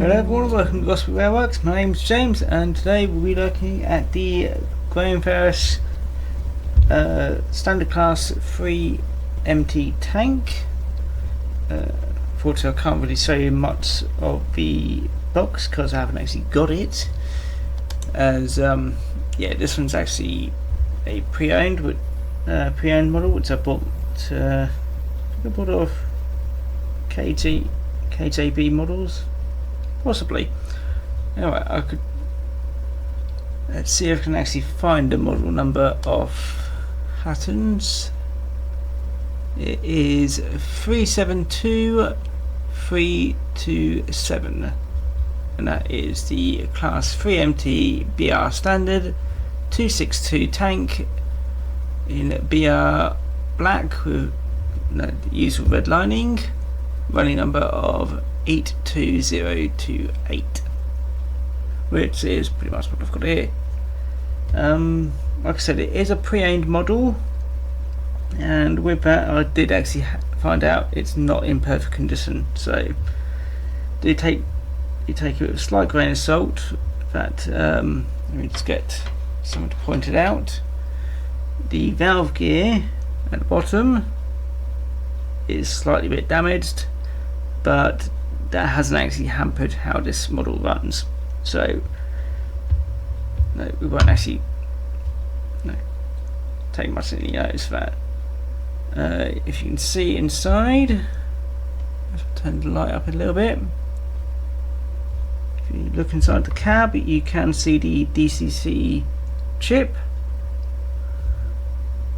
Hello everyone, welcome to Gosport Railworks. My name is James, and today we'll be looking at the Farish standard class 3 MT tank. Unfortunately, I can't really show you much of the box because I haven't actually got it. As yeah, this one's actually a pre-owned model, which I bought. I bought off KJB models. Possibly. Anyway, let's see if I can actually find the model number of Hattons. It is 372327, and that is the class 3MT BR standard 262 tank in BR black with the usual red lining, running number of 82028, which is pretty much what I've got here. Like I said, it is a pre-owned model, and with that I did actually find out it's not in perfect condition, so do take it with a slight grain of salt. That let me just get someone to point it out. The valve gear at the bottom is slightly bit damaged, but that hasn't actually hampered how this model runs, so no, we won't actually take much any notice of that. If you can see inside, let's turn the light up a little bit. If you look inside the cab, you can see the DCC chip,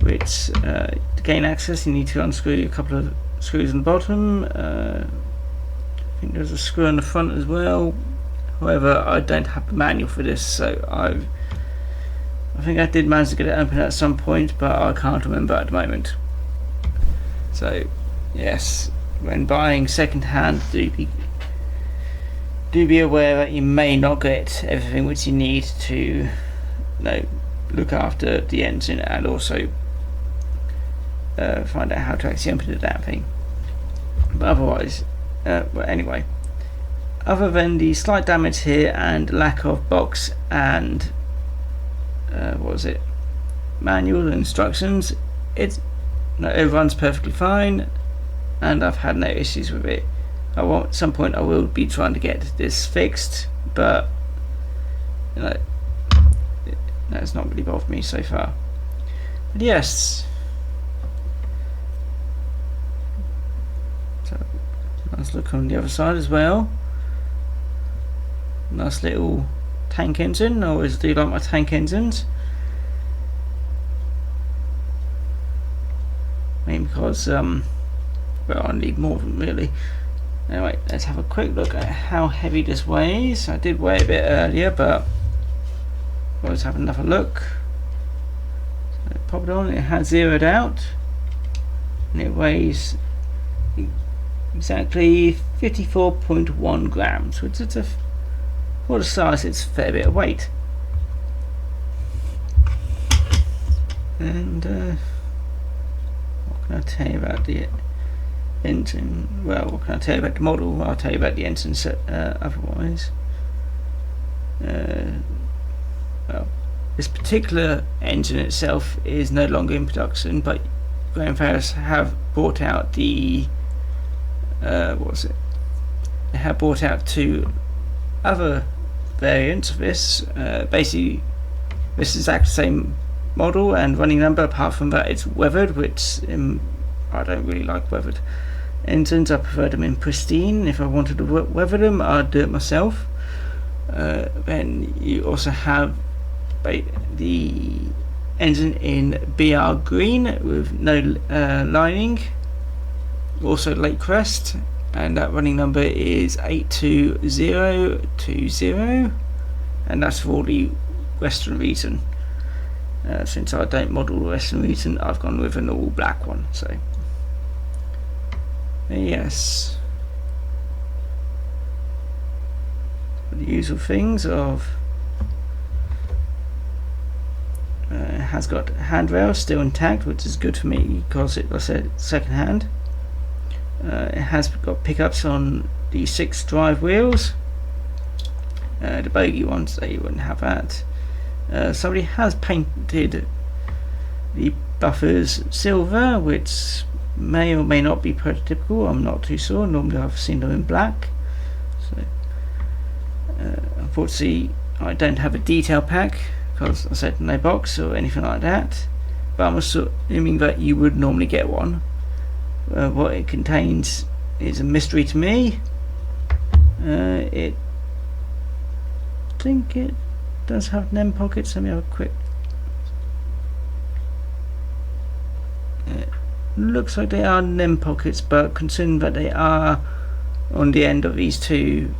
which to gain access you need to unscrew a couple of screws on the bottom. I think there's a screw on the front as well. However, I don't have the manual for this, so I think I did manage to get it open at some point, but I can't remember at the moment. So yes, when buying second hand, do be aware that you may not get everything which you need to look after the engine, and also find out how to actually open the damn thing. But otherwise, well, anyway, other than the slight damage here and lack of box and manual instructions, it runs perfectly fine, and I've had no issues with it. At some point I will be trying to get this fixed, but that's not really bothered me so far. But yes, so let's look on the other side as well. Nice little tank engine. I always do like my tank engines, mainly because well, I need more of them really. Anyway, let's have a quick look at how heavy this weighs. I did weigh a bit earlier, but let's have another look. So pop it on. It has zeroed out, and it weighs exactly 54.1 grams, which is for the size, it's a fair bit of weight. And what can I tell you about the engine? Well, what can I tell you about the model? I'll tell you about the engine otherwise. Well, this particular engine itself is no longer in production, but Railworks have brought out the they have brought out two other variants of this. Basically, this is exactly the same model and running number. Apart from that, it's weathered, which I don't really like weathered engines. I prefer them in pristine. If I wanted to weather them, I'd do it myself. Then you also have the engine in BR green with no lining, also lake crest, and that running number is 82020, and that's for the Western region. Since I don't model the Western region, I've gone with an all black one. So yes, the usual things of it has got handrails still intact, which is good for me because it, like I said, second hand. It has got pickups on the 6 drive wheels, the bogey ones, they wouldn't have that. Somebody has painted the buffers silver, which may or may not be prototypical. I'm not too sure. Normally I've seen them in black. So unfortunately I don't have a detail pack because I said no box or anything like that, but I'm assuming that you would normally get one. What it contains is a mystery to me. I think it does have NEM pockets. Let me have a quick. It looks like they are NEM pockets, but considering that they are on the end of these two,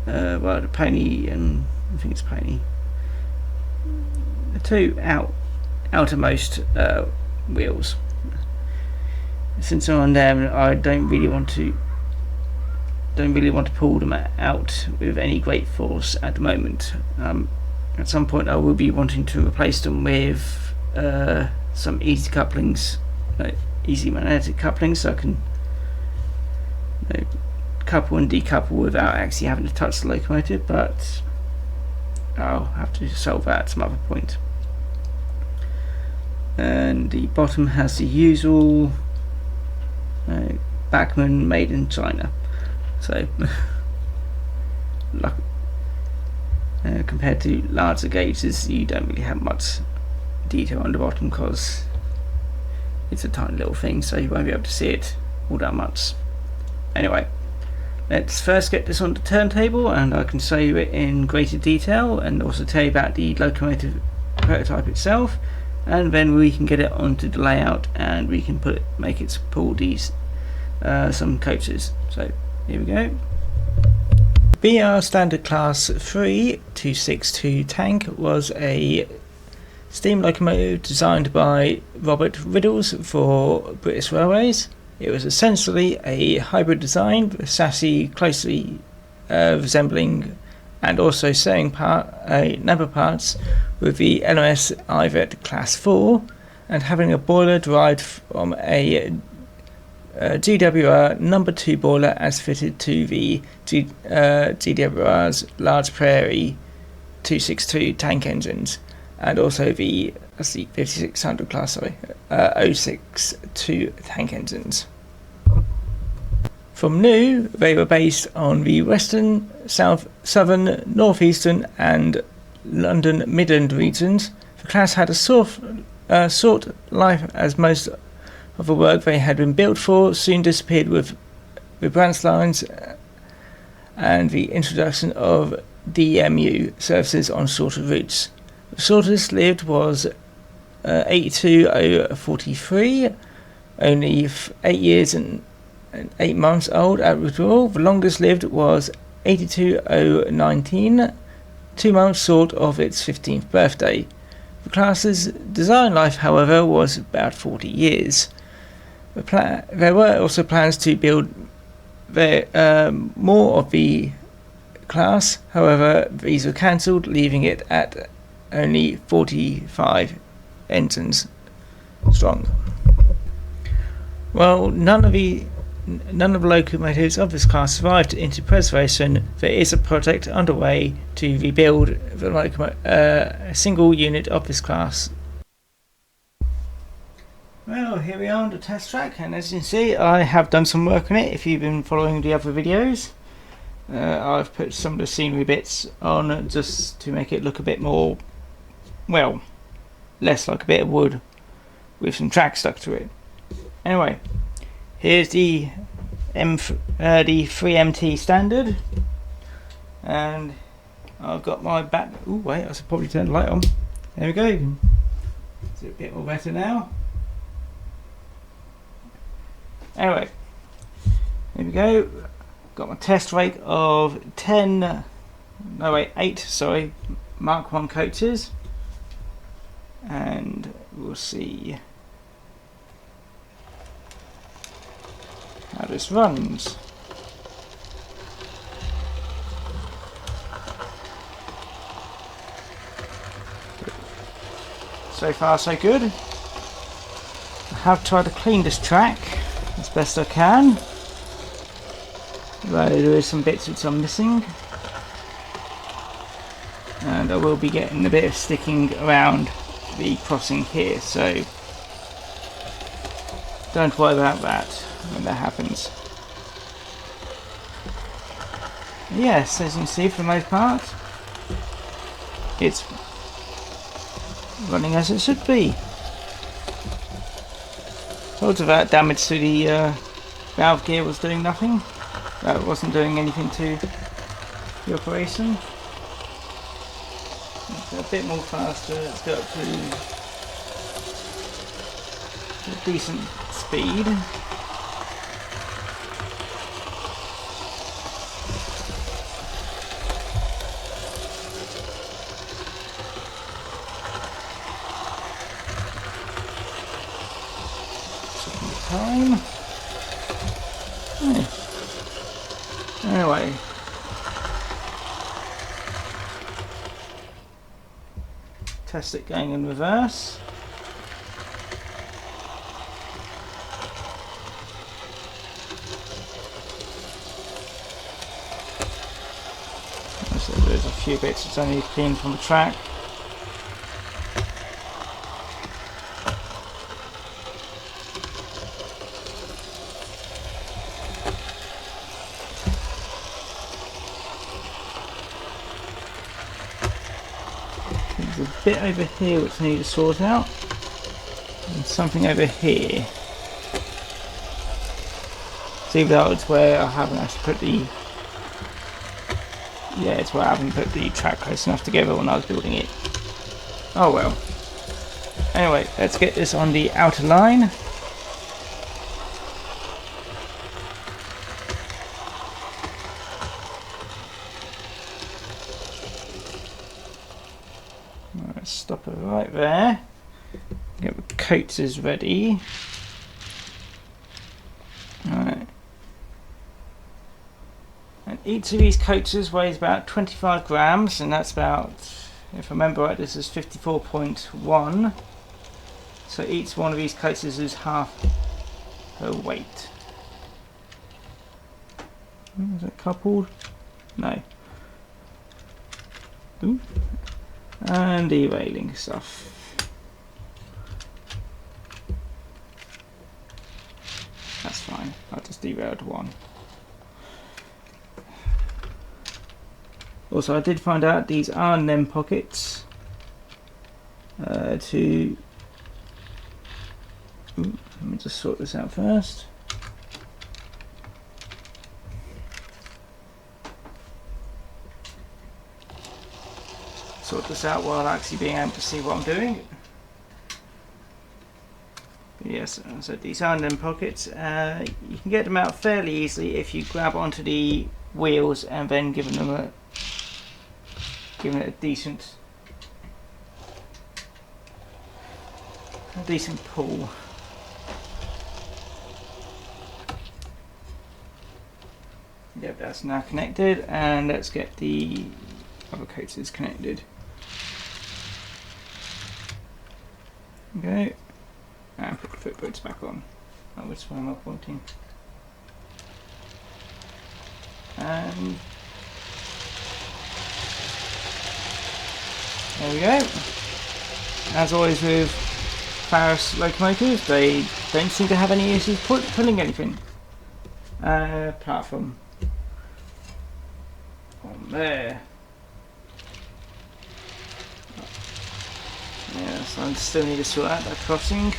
well, the pony and I think it's pony, the two outermost wheels. Since I'm on them, I don't really want to pull them out with any great force at the moment. At some point I will be wanting to replace them with some easy couplings, easy magnetic couplings, so I can couple and decouple without actually having to touch the locomotive, but I'll have to solve that at some other point. And the bottom has the usual Bachmann made in China. So compared to larger gauges, you don't really have much detail on the bottom because it's a tiny little thing, so you won't be able to see it all that much. Anyway, let's first get this on the turntable and I can show you it in greater detail and also tell you about the locomotive prototype itself, and then we can get it onto the layout and we can make it pull these some coaches. So here we go. BR Standard Class 3 262 tank was a steam locomotive designed by Robert Riddles for British Railways. It was essentially a hybrid design, with chassis closely resembling and also sharing a number of parts with the LMS Ivet Class 4, and having a boiler derived from a GWR number 2 boiler as fitted to the GWR's Large Prairie 262 tank engines, and also the 5600 class 062 tank engines. From new, they were based on the Western, Southern, Northeastern and London Midland regions. The class had a short life, as most of the work they had been built for soon disappeared with branch lines and the introduction of DMU services on shorter routes. The shortest lived was 82043, only 8 years and 8 months old at withdrawal. The longest lived was 82019, 2 months short of its 15th birthday. The class's design life, however, was about 40 years. There were also plans to build more of the class, however these were cancelled, leaving it at only 45 engines strong. Well, none of the locomotives of this class survived into preservation. There is a project underway to rebuild a single unit of this class. Well, here we are on the test track, and as you can see I have done some work on it. If you've been following the other videos, I've put some of the scenery bits on just to make it look a bit more, well, less like a bit of wood with some track stuck to it. Anyway, here's the 3MT standard, and I've got my back. Oh wait, I should probably turn the light on. There we go. It's a bit more better now. Anyway, here we go. Got my test rake of 8 Mark 1 coaches, and we'll see how this runs. So far so good. I have tried to clean this track as best I can, though there is some bits which I'm missing. and I will be getting a bit of sticking around the crossing here, so don't worry about that when that happens. Yes, as you can see, for the most part, it's running as it should be. Lots of that damage to the valve gear was doing nothing. That wasn't doing anything to the operation. Let's go a bit more faster. Let's go up to a decent speed. Time. Anyway, test it going in reverse. So there's a few bits that's only cleaned from the track. There's a bit over here which I need to sort out, and something over here. See, that's where I haven't actually put the. Yeah, it's where I haven't put the track close enough together when I was building it. Oh well. Anyway, let's get this on the outer line. Let's stop it right there. Get the coaters ready. Alright. And each of these coaters weighs about 25 grams, and that's about, if I remember right, this is 54.1. So each one of these coaters is half her weight. Is it coupled? No. Ooh. And derailing stuff. That's fine, I just derailed one. Also, I did find out these are NEM pockets to. Ooh, let me just sort this out first. Sort this out while actually being able to see what I'm doing. Yes, so these are NEM pockets. You can get them out fairly easily if you grab onto the wheels and then give it a decent pull. Yep, that's now connected, and let's get the other coaters connected. Okay, and put the footbridge back on. Oh, which way am I pointing? And there we go. As always with Farish locomotives, they don't seem to have any issues pulling anything. Apart from on there. Yeah, so I still need to sort out that crossing.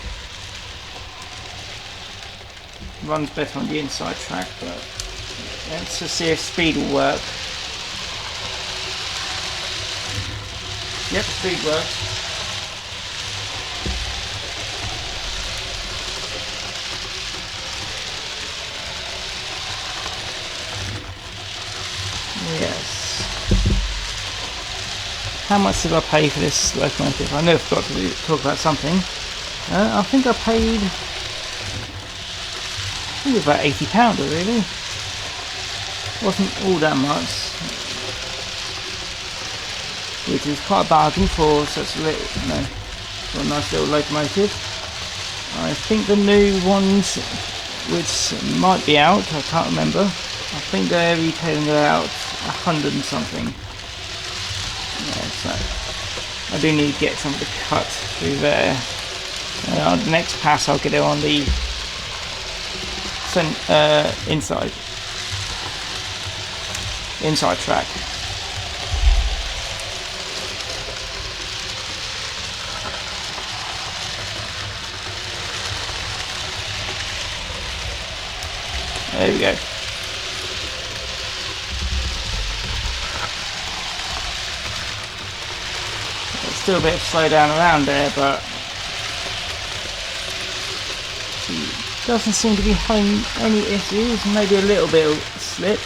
Runs better on the inside track, but let's just see if speed will work. Yep, speed works. Yes. How much did I pay for this locomotive? I know I forgot to talk about something. I think I paid. I think it was about £80, really. Wasn't all that much, which is quite a bargain for such a little, for a nice little locomotive. I think the new ones, which might be out, I can't remember. I think they're retailing about 100 and something. Yeah, so I do need to get some of the cut through there. On the next pass I'll get it on the inside track. There we go. There's still a bit of slowdown around there, but doesn't seem to be having any issues. Maybe a little bit of slip.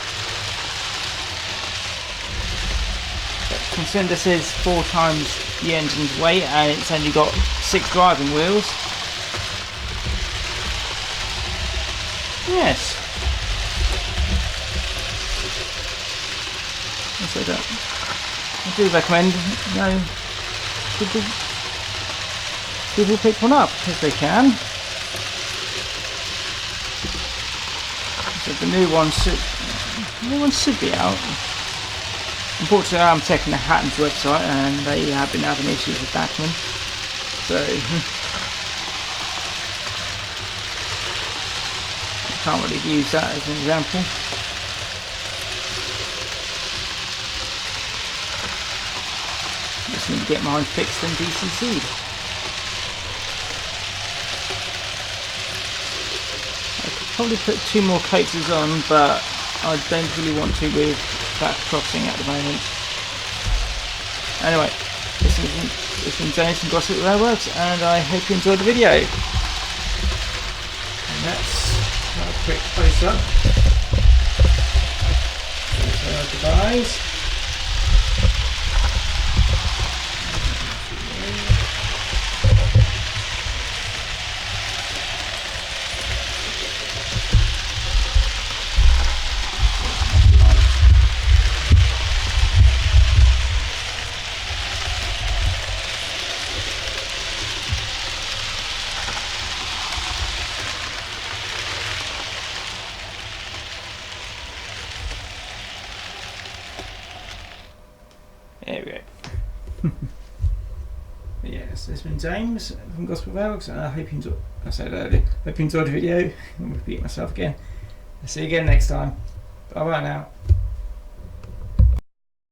But considering this is 4 times the engine's weight and it's only got 6 driving wheels. Yes. So I do recommend, you know, people pick one up if they can. So the new one should be out. Unfortunately, I'm checking the Hatton's website and they have been having issues with Backman. So I can't really use that as an example. Just need to get mine fixed and DCC'd. I could probably put 2 more coaters on, but I don't really want to with that crossing at the moment. Anyway, this has been James from Gosport Railworks, and I hope you enjoyed the video. And that's a quick close up. So goodbyes. There we go. Yes, it's been James from Gosport Railworks, and I hope you enjoyed. I said earlier, hope you enjoyed the video. I'm repeating myself again. I'll see you again next time. Bye bye now.